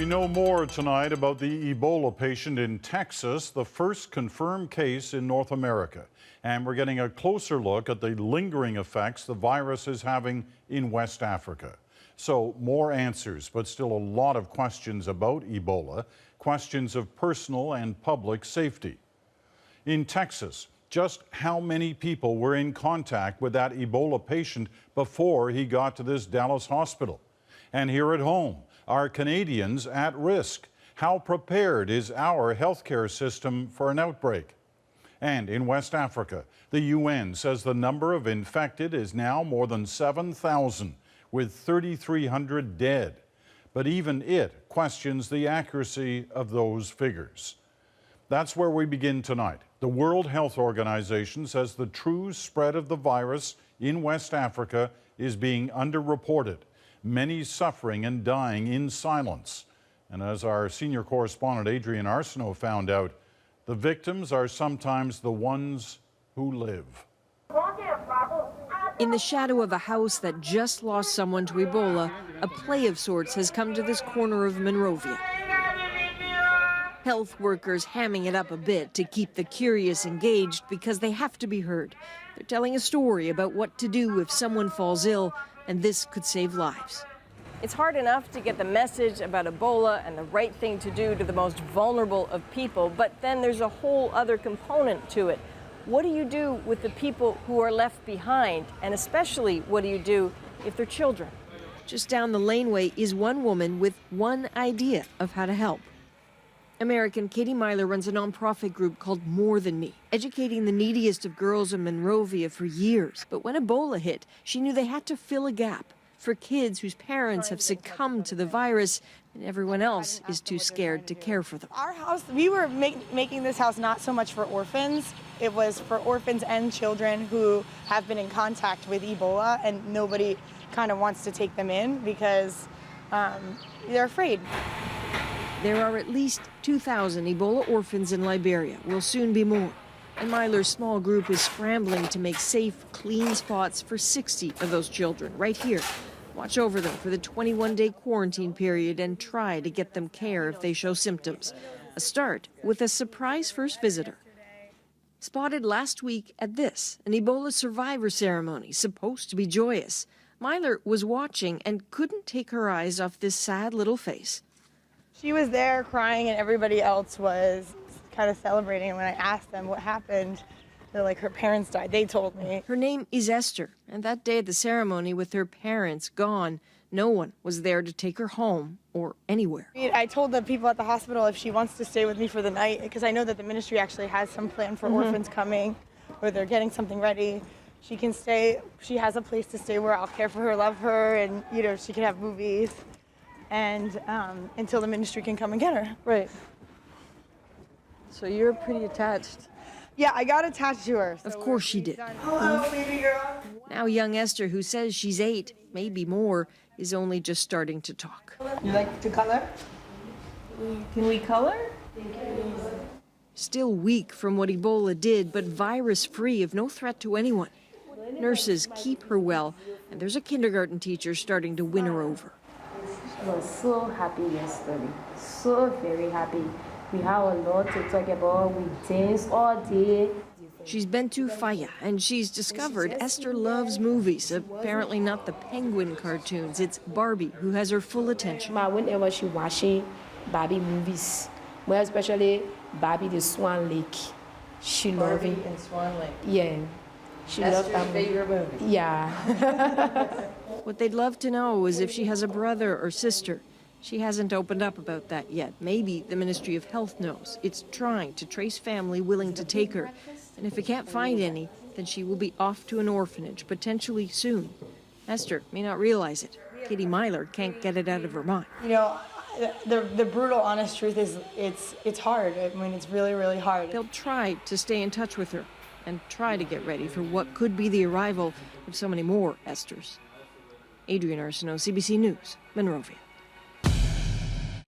We know more tonight about the Ebola patient in Texas, the first confirmed case in North America. And we're getting a closer look at the lingering effects the virus is having in West Africa. So more answers, but still a lot of questions about Ebola, questions of personal and public safety. In Texas, just how many people were in contact with that Ebola patient before he got to this Dallas hospital? And here at home, are Canadians at risk? How prepared is our healthcare system for an outbreak? And in West Africa, the UN says the number of infected is now more than 7,000, with 3,300 dead. But even it questions the accuracy of those figures. That's where we begin tonight. The World Health Organization says the true spread of the virus in West Africa is being underreported. Many suffering and dying in silence. And as our senior correspondent Adrienne Arsenault found out, the victims are sometimes the ones who live. In the shadow of a house that just lost someone to Ebola, a play of sorts has come to this corner of Monrovia. Health workers hamming it up a bit to keep the curious engaged because they have to be heard. They're telling a story about what to do if someone falls ill, and this could save lives. It's hard enough to get the message about Ebola and the right thing to do to the most vulnerable of people, but then there's a whole other component to it. What do you do with the people who are left behind? And especially, what do you do if they're children? Just down the laneway is one woman with one idea of how to help. American Katie Myler runs a nonprofit group called More Than Me, educating the neediest of girls in Monrovia for years. But when Ebola hit, she knew they had to fill a gap for kids whose parents have succumbed to the virus and everyone else is too scared to care for them. Our house, we were making this house not so much for orphans. It was for orphans and children who have been in contact with Ebola, and nobody kind of wants to take them in because they're afraid. There are at least 2,000 Ebola orphans in Liberia. Will soon be more. And Myler's small group is scrambling to make safe, clean spots for 60 of those children right here. Watch over them for the 21-day quarantine period and try to get them care if they show symptoms. A start with a surprise first visitor. Spotted last week at this, an Ebola survivor ceremony, supposed to be joyous. Myler was watching and couldn't take her eyes off this sad little face. She was there crying and everybody else was kind of celebrating. And when I asked them what happened, they're like, her parents died. They told me. Her name is Esther, and that day at the ceremony with her parents gone, no one was there to take her home or anywhere. I told the people at the hospital if she wants to stay with me for the night, because I know that the ministry actually has some plan for orphans coming, or they're getting something ready. She can stay, she has a place to stay where I'll care for her, love her, and she can have movies. And until the ministry can come and get her. Right. So you're pretty attached. Yeah, I got attached to her. Of course she did. Hello, baby girl. Now young Esther, who says she's 8, maybe more, is only just starting to talk. You like to color? Can we color? Still weak from what Ebola did, but virus-free, of no threat to anyone. Nurses keep her well, and there's a kindergarten teacher starting to win her over. I was so happy yesterday, so very happy. We have a lot to talk about. We danced all day. She's been to Faya, and she's discovered Esther loves movies. Apparently not the Penguin cartoons. It's Barbie who has her full attention. Whenever she watching Barbie movies, more especially Barbie the Swan Lake, she loves it. Barbie and Swan Lake. Yeah, she loves that movie. Favorite movie. Yeah. What they'd love to know is if she has a brother or sister. She hasn't opened up about that yet. Maybe the Ministry of Health knows. It's trying to trace family willing to take her. And if it can't find any, then she will be off to an orphanage, potentially soon. Esther may not realize it. Katie Myler can't get it out of her mind. The brutal, honest truth is it's hard. I mean, it's really, really hard. They'll try to stay in touch with her and try to get ready for what could be the arrival of so many more Esthers. Adrienne Arsenault, CBC News, Monrovia.